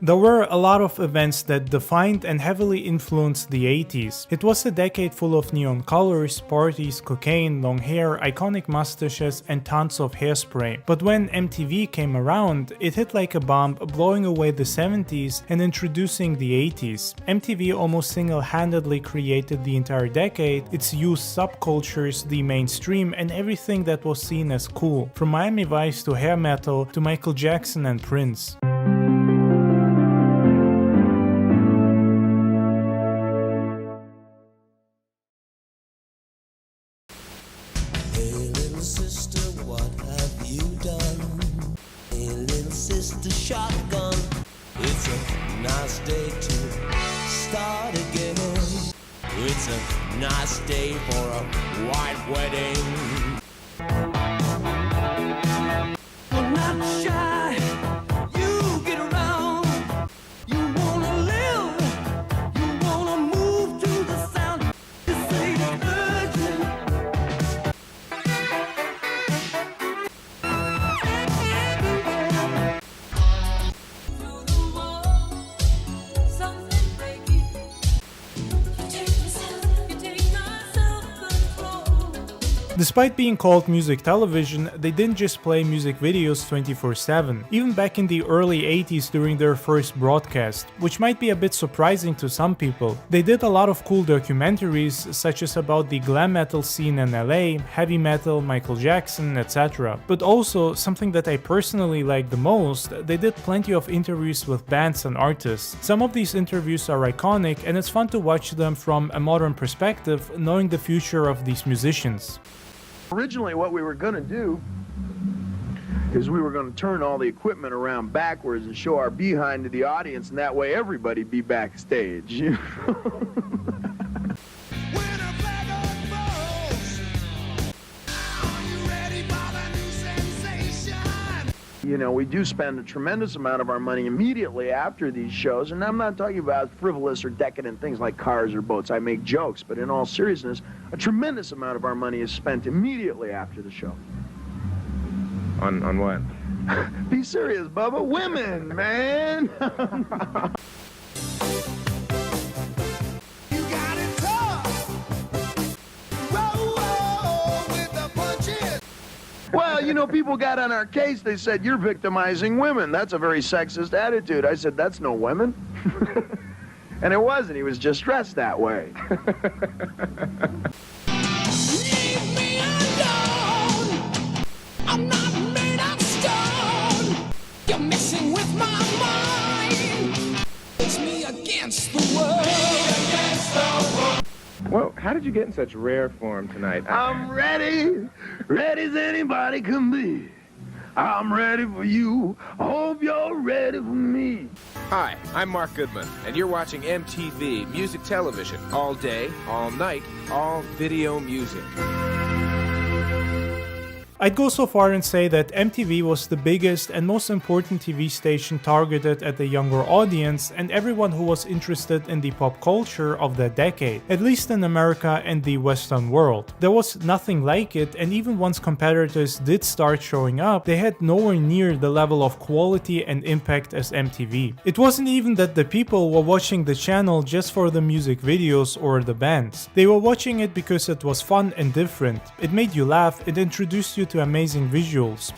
There were a lot of events that defined and heavily influenced the 80s. It was a decade full of neon colors, parties, cocaine, long hair, iconic mustaches, and tons of hairspray. But when MTV came around, it hit like a bomb, blowing away the 70s and introducing the 80s. MTV almost single-handedly created the entire decade, its youth subcultures, the mainstream, and everything that was seen as cool, from Miami Vice to hair metal to Michael Jackson and Prince. Shotgun. It's a nice day to start again. It's a nice day for a white wedding. You're not shy, you get around. You wanna live, you wanna move to the sound. This ain't urgent. Despite being called music television, they didn't just play music videos 24/7. Even back in the early 80s during their first broadcast, which might be a bit surprising to some people, they did a lot of cool documentaries such as about the glam metal scene in LA, heavy metal, Michael Jackson, etc. But also, something that I personally like the most, they did plenty of interviews with bands and artists. Some of these interviews are iconic and it's fun to watch them from a modern perspective, knowing the future of these musicians. Originally, what we were going to do is we were going to turn all the equipment around backwards and show our behind to the audience, and that way everybody'd be backstage. You know, we do spend a tremendous amount of our money immediately after these shows, and I'm not talking about frivolous or decadent things like cars or boats. I make jokes, but in all seriousness, a tremendous amount of our money is spent immediately after the show. On what? Be serious, Bubba. Women, man! Well, you know, people got on our case. They said, you're victimizing women. That's a very sexist attitude. I said, that's no women. And it wasn't. He was just dressed that way. Leave me alone. I'm not made of stone. You're messing with my mind. It's me against the world. Against the world. Well, how did you get in such rare form tonight? I'm ready. Ready as anybody can be. I'm ready for you. I hope you're ready for me. Hi, I'm Mark Goodman, and you're watching MTV Music Television. All day, all night, all video music. I'd go so far and say that MTV was the biggest and most important TV station targeted at the younger audience and everyone who was interested in the pop culture of that decade, at least in America and the Western world. There was nothing like it, and even once competitors did start showing up, they had nowhere near the level of quality and impact as MTV. It wasn't even that the people were watching the channel just for the music videos or the bands. They were watching it because it was fun and different. It made you laugh, it introduced you to amazing visuals.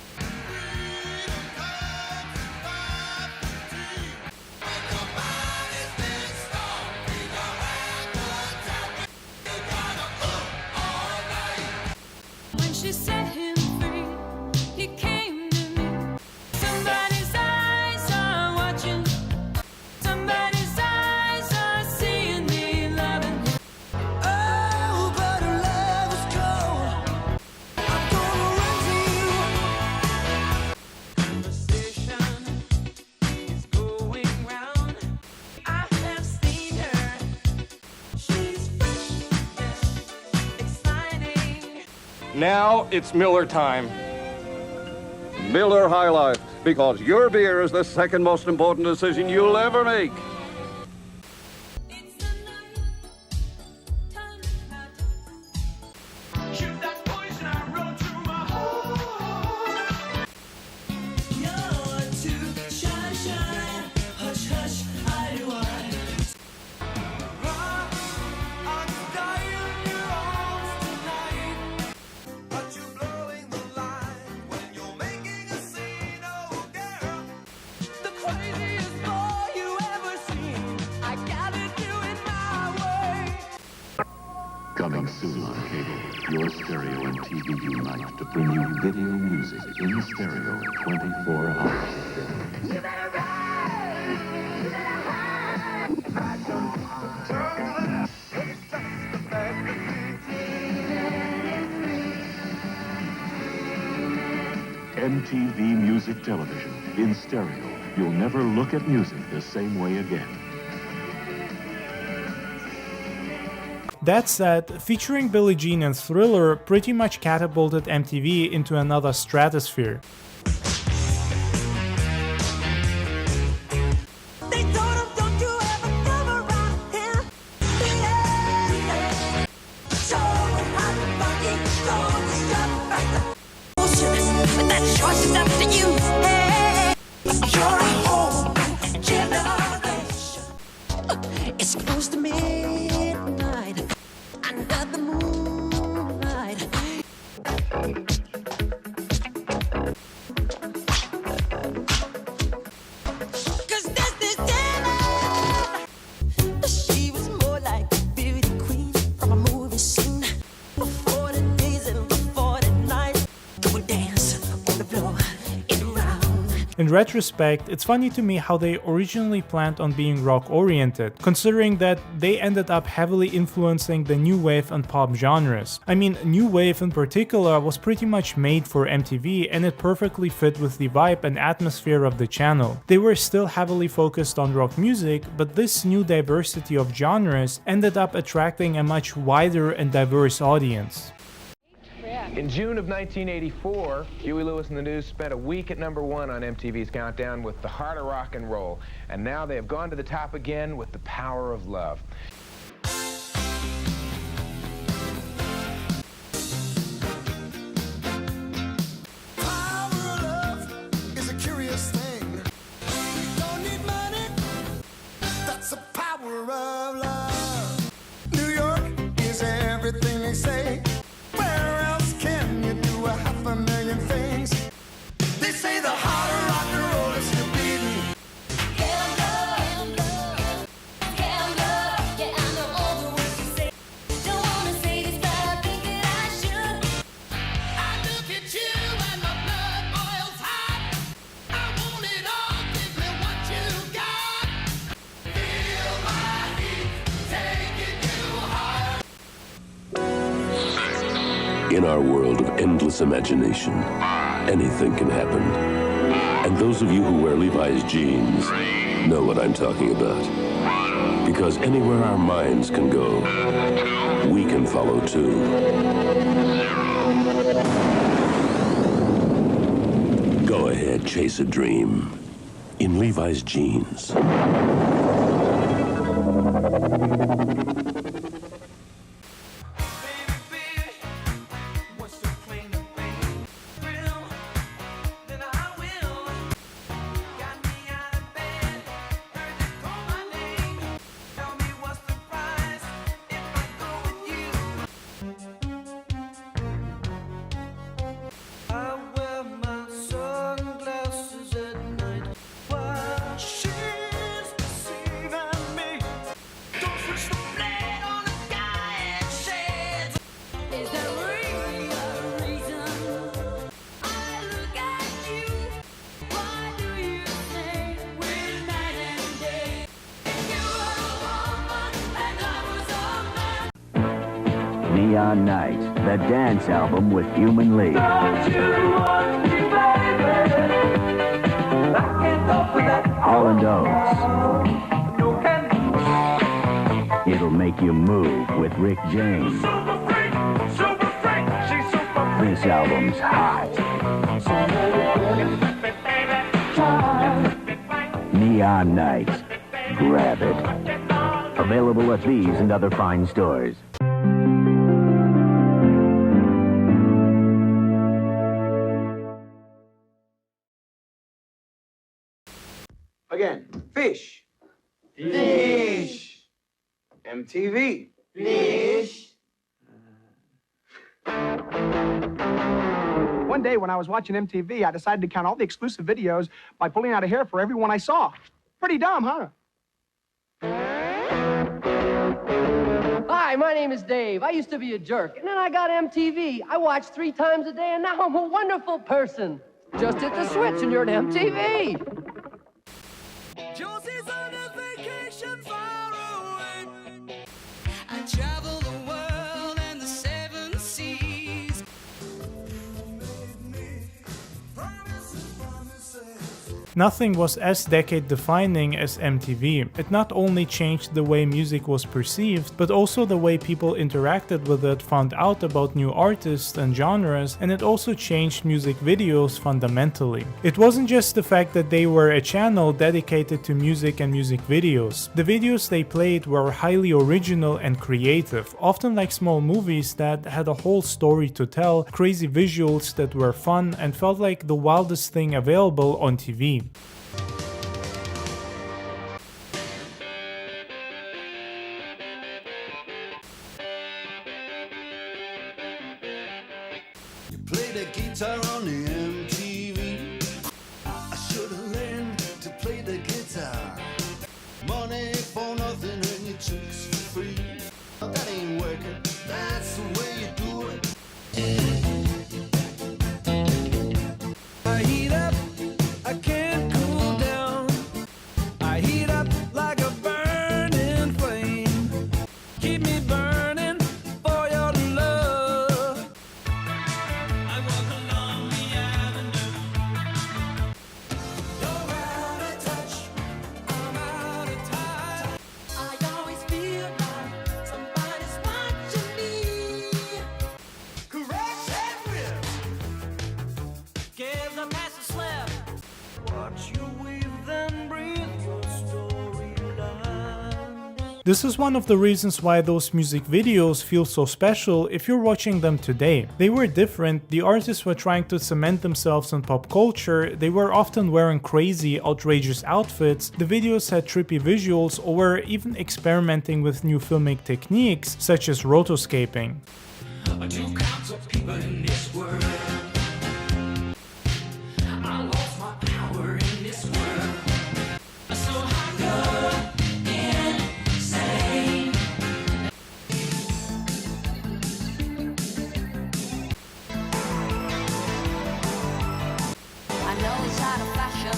When she set him free, he came to me. Somebody's eyes are watching. Somebody's eyes are seeing me loving him. Oh, but her love is cold. I'm gonna run to you. Conversation is going round. I have seen her. She's fresh, exciting. Now it's Miller time. Miller High Life, because your beer is the second most important decision you'll ever make. It's the night time now. Shoot that poison I wrote through my heart. You're too shy, hush, hush. soon on cable. Your stereo and TV unite to bring you video music in stereo 24 hours. MTV Music Television in stereo. You'll never look at music the same way again. That said, featuring Billie Jean and Thriller pretty much catapulted MTV into another stratosphere. It's close to midnight under the moonlight. 'Cause there's this devil. She was more like a beauty queen from a movie scene. For 40 days and for 40 nights, we dance on the floor in a round. In retrospect, it's funny to me how they originally planned on being rock-oriented, considering that they ended up heavily influencing the new wave and pop genres. I mean, new wave in particular was pretty much made for MTV, and it perfectly fit with the vibe and atmosphere of the channel. They were still heavily focused on rock music, but this new diversity of genres ended up attracting a much wider and diverse audience. In June of 1984, Huey Lewis and the News spent a week at #1 on MTV's Countdown with The Heart of Rock and Roll, and now they have gone to the top again with The Power of Love. Power of love is a curious thing. Don't need money, that's the power of love. New York is everything they say. Where else can you do 500,000 things? They say the heart of rock and roll is still beating. In our world of endless imagination, anything can happen. And those of you who wear Levi's jeans know what I'm talking about. Because anywhere our minds can go, we can follow too. Go ahead, chase a dream in Levi's jeans. Neon Night, the dance album with Human League. Holland Oates. It'll Make You Move with Rick James. This album's hot. Neon Night. Grab it. Available at these and other fine stores. Again, fish. Fish. MTV. Fish. One day when I was watching MTV, I decided to count all the exclusive videos by pulling out a hair for every one I saw. Pretty dumb, huh? Hi, Hi, my name is Dave. I used to be a jerk, and then I got MTV. I watch 3 times a day, and now I'm a wonderful person. Just hit the switch, and you're at MTV. Josie's on a vacation far away. I travel the world and the 7 seas. Nothing was as decade-defining as MTV. It not only changed the way music was perceived, but also the way people interacted with it, found out about new artists and genres, and it also changed music videos fundamentally. It wasn't just the fact that they were a channel dedicated to music and music videos. The videos they played were highly original and creative, often like small movies that had a whole story to tell, crazy visuals that were fun, and felt like the wildest thing available on TV. You play the guitar on the MTV. I should have learned to play the guitar. Money for nothing and your chicks for free. But that ain't working. That's the way you do it. I heat up, I can't cool down. I heat up like a burning flame. Keep me burning for your love. I walk along the avenue. You're out of touch, I'm out of time. I always feel like somebody's watching me. Correct and whip. Give the pass a slip. Watch you weave and breathe your storyline. This is one of the reasons why those music videos feel so special if you're watching them today. They were different, the artists were trying to cement themselves in pop culture, they were often wearing crazy, outrageous outfits, the videos had trippy visuals, or were even experimenting with new filming techniques, such as rotoscaping. 2 counts of people in this world. I lost my power in this world. So I go insane. I know it's out of fashion.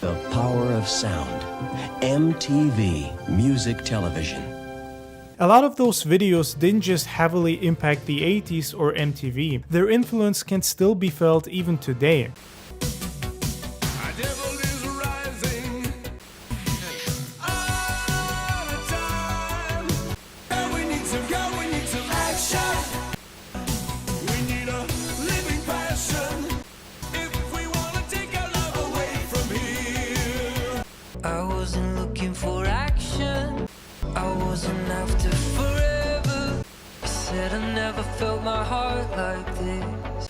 The power of sound. MTV Music Television. A lot of those videos didn't just heavily impact the 80s or MTV, their influence can still be felt even today. My devil is rising all the time. And we need some action. We need a living passion. If we want to take our love away from here. I wasn't looking for action. I wasn't after forever. I said I never felt my heart like this.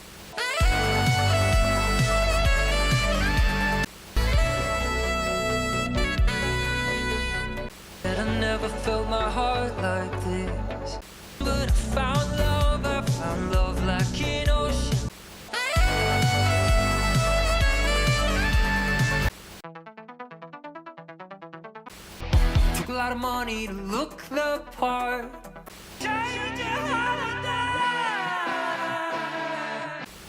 Said I never felt my heart like this. But I found love like an ocean. Took a lot of money to look the part. Change your holiday.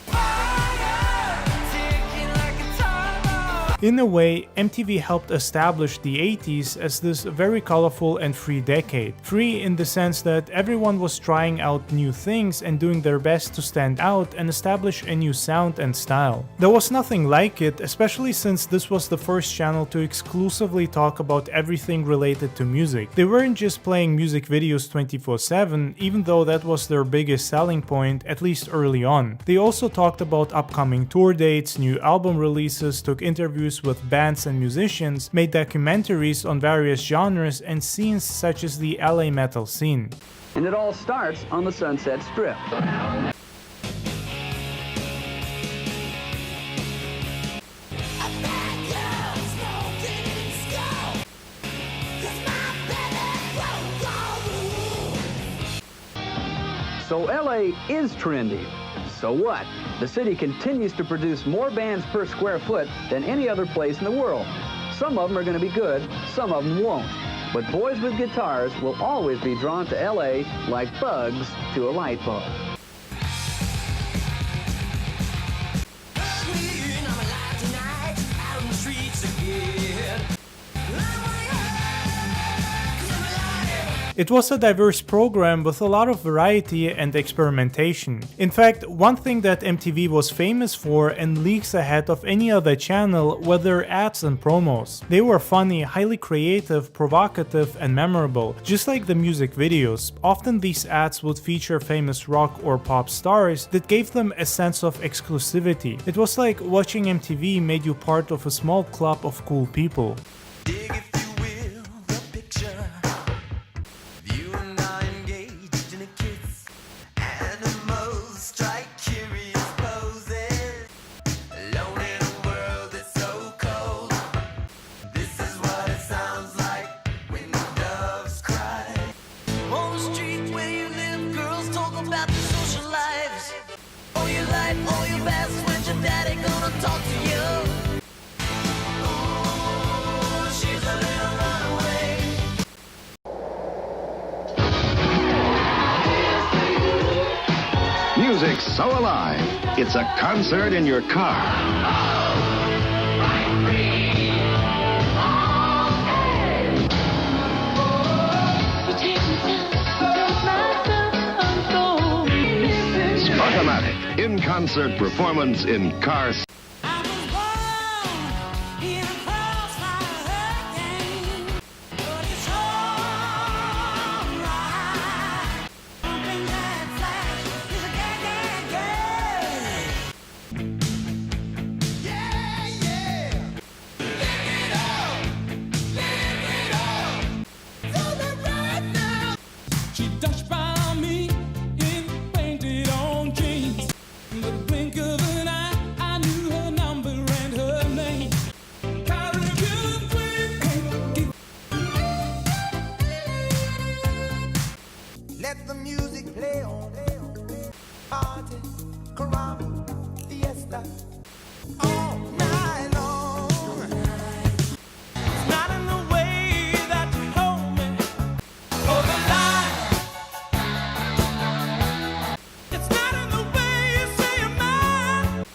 Fire, ticking like a time bomb. In a way, MTV helped establish the 80s as this very colorful and free decade. Free in the sense that everyone was trying out new things and doing their best to stand out and establish a new sound and style. There was nothing like it, especially since this was the first channel to exclusively talk about everything related to music. They weren't just playing music videos 24/7, even though that was their biggest selling point, at least early on. They also talked about upcoming tour dates, new album releases, took interviews with bands and musicians, made documentaries on various genres and scenes such as the LA metal scene. And it all starts on the Sunset Strip. So LA is trendy. So what? The city continues to produce more bands per square foot than any other place in the world. Some of them are going to be good, some of them won't. But boys with guitars will always be drawn to L.A. like bugs to a light bulb. It was a diverse program with a lot of variety and experimentation. In fact, one thing that MTV was famous for and leagues ahead of any other channel were their ads and promos. They were funny, highly creative, provocative, and memorable. Just like the music videos, often these ads would feature famous rock or pop stars that gave them a sense of exclusivity. It was like watching MTV made you part of a small club of cool people. Music's so alive, it's a concert in your car. Spartomatic, in-concert performance in cars. Let the music play on. Party, caramba, fiesta, all night long. It's not in the way that you hold me over the line. It's not in the way you say you're mine.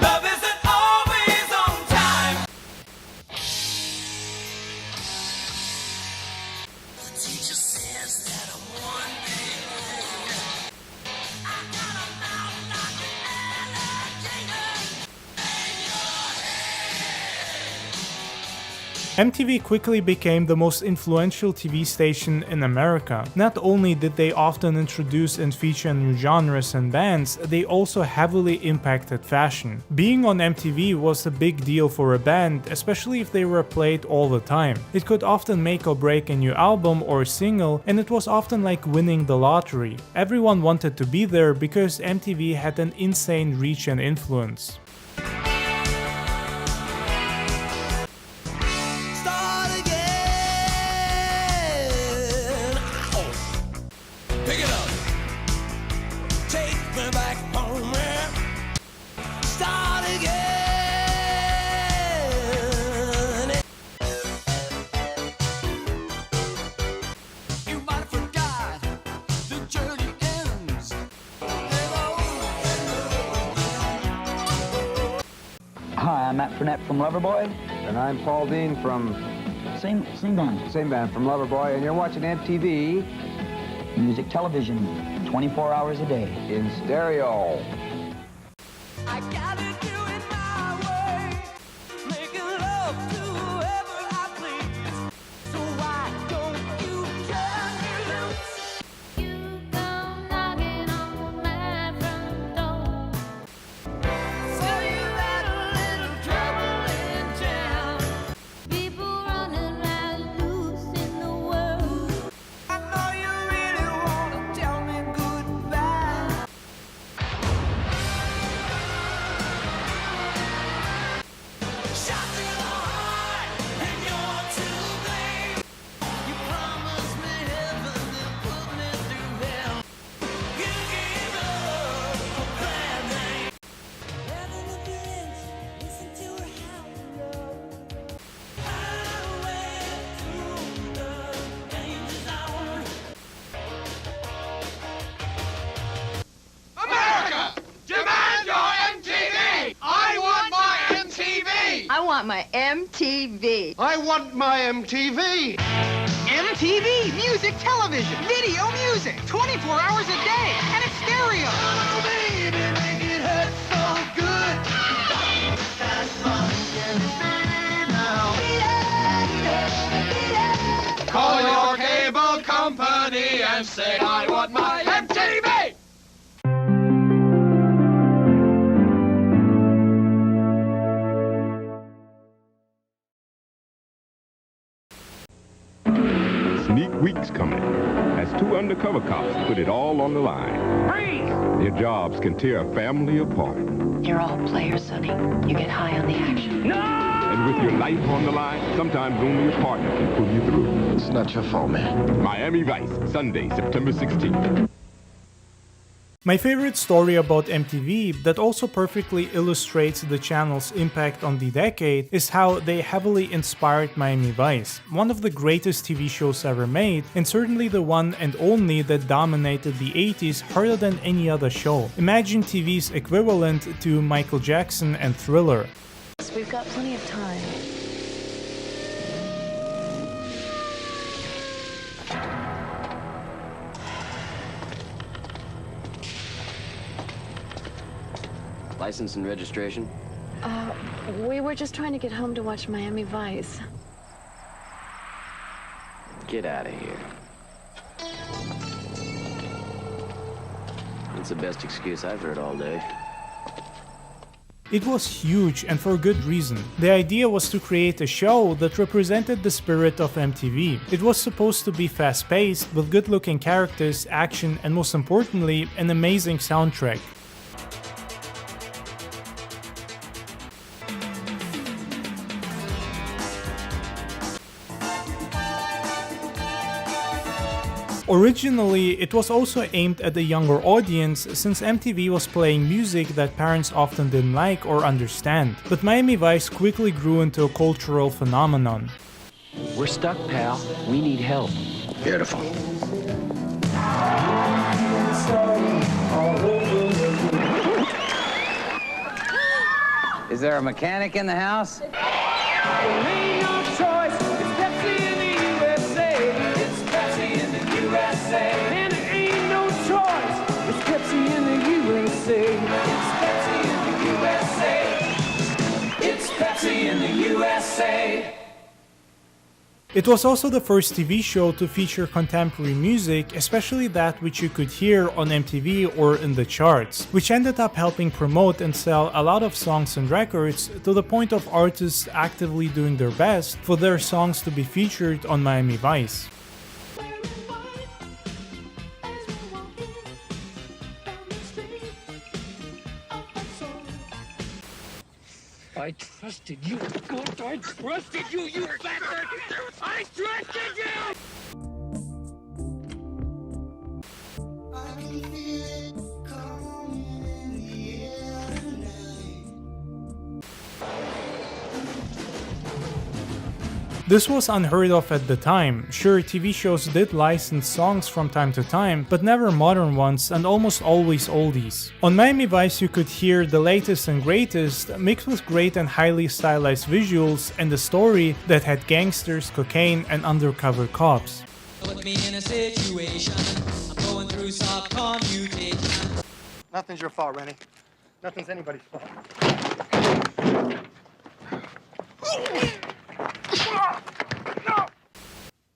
Love isn't always on time. The teacher says that I'm one. MTV quickly became the most influential TV station in America. Not only did they often introduce and feature new genres and bands, they also heavily impacted fashion. Being on MTV was a big deal for a band, especially if they were played all the time. It could often make or break a new album or single, and it was often like winning the lottery. Everyone wanted to be there because MTV had an insane reach and influence. Hi, I'm Matt Frenette from Loverboy. And I'm Paul Dean from... Same band. Same band, from Loverboy. And you're watching MTV... Music television, 24 hours a day. In stereo. I gotta do it my way, making love to whoever I please. So why don't you turn me loose? You come knocking on my front door. So you had a little trouble in town. People running right loose in the world. I know you really wanna tell me goodbye. want my MTV. I want my MTV. MTV Music Television. Video music. 24 hours a day. And it's stereo. Oh, baby, make it hurt so good. Call your cable company and say I want my MTV. Sneak week's coming as two undercover cops put it all on the line. Freeze! Their jobs can tear a family apart. You're all players, Sonny. You get high on the action. No! And with your life on the line, sometimes only a partner can pull you through. It's not your fault, man. Miami Vice, Sunday, September 16th. My favorite story about MTV that also perfectly illustrates the channel's impact on the decade is how they heavily inspired Miami Vice, one of the greatest TV shows ever made, and certainly the one and only that dominated the 80s harder than any other show. Imagine TV's equivalent to Michael Jackson and Thriller. We've got plenty of time. License and registration? We were just trying to get home to watch Miami Vice. Get out of here. That's the best excuse I've heard all day. It was huge, and for good reason. The idea was to create a show that represented the spirit of MTV. It was supposed to be fast-paced, with good-looking characters, action, and most importantly, an amazing soundtrack. Originally, it was also aimed at a younger audience since MTV was playing music that parents often didn't like or understand, but Miami Vice quickly grew into a cultural phenomenon. We're stuck, pal. We need help. Beautiful. Is there a mechanic in the house? There ain't no choice. It's Pepsi in the USA. It's Pepsi in the USA. And there ain't no choice. It's Pepsi in the USA. It's Pepsi in the USA. It's Pepsi in the USA. It was also the first TV show to feature contemporary music, especially that which you could hear on MTV or in the charts, which ended up helping promote and sell a lot of songs and records to the point of artists actively doing their best for their songs to be featured on Miami Vice. I trusted you, God, I trusted you, you bastard! I trusted you! This was unheard of at the time. Sure, TV shows did license songs from time to time, but never modern ones and almost always oldies. On Miami Vice you could hear the latest and greatest, mixed with great and highly stylized visuals and a story that had gangsters, cocaine, and undercover cops. Put me in a situation, I'm going through soft commutation. Nothing's your fault, Rennie. Nothing's anybody's fault.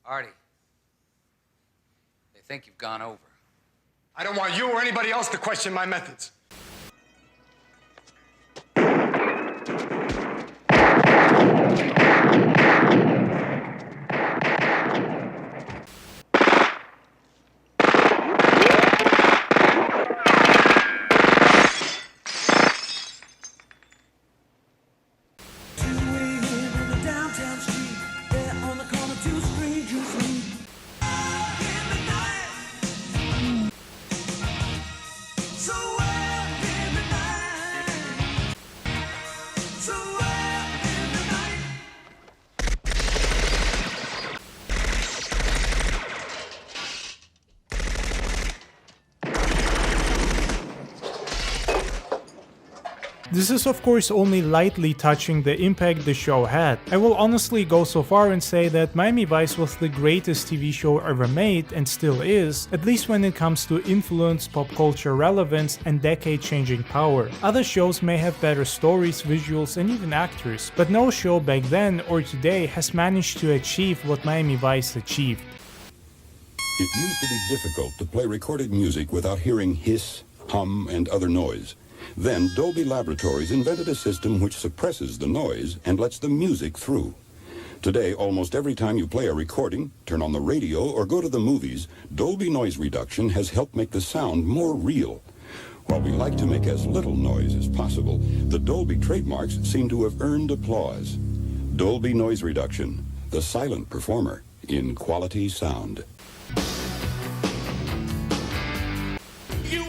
Artie, they think you've gone over. I don't want you or anybody else to question my methods. This is of course only lightly touching the impact the show had. I will honestly go so far and say that Miami Vice was the greatest TV show ever made and still is, at least when it comes to influence, pop culture relevance, and decade-changing power. Other shows may have better stories, visuals, and even actors, but no show back then or today has managed to achieve what Miami Vice achieved. It used to be difficult to play recorded music without hearing hiss, hum, and other noise. Then Dolby Laboratories invented a system which suppresses the noise and lets the music through. Today, almost every time you play a recording, turn on the radio, or go to the movies, Dolby Noise Reduction has helped make the sound more real. While we like to make as little noise as possible, the Dolby trademarks seem to have earned applause. Dolby Noise Reduction, the silent performer in quality sound. You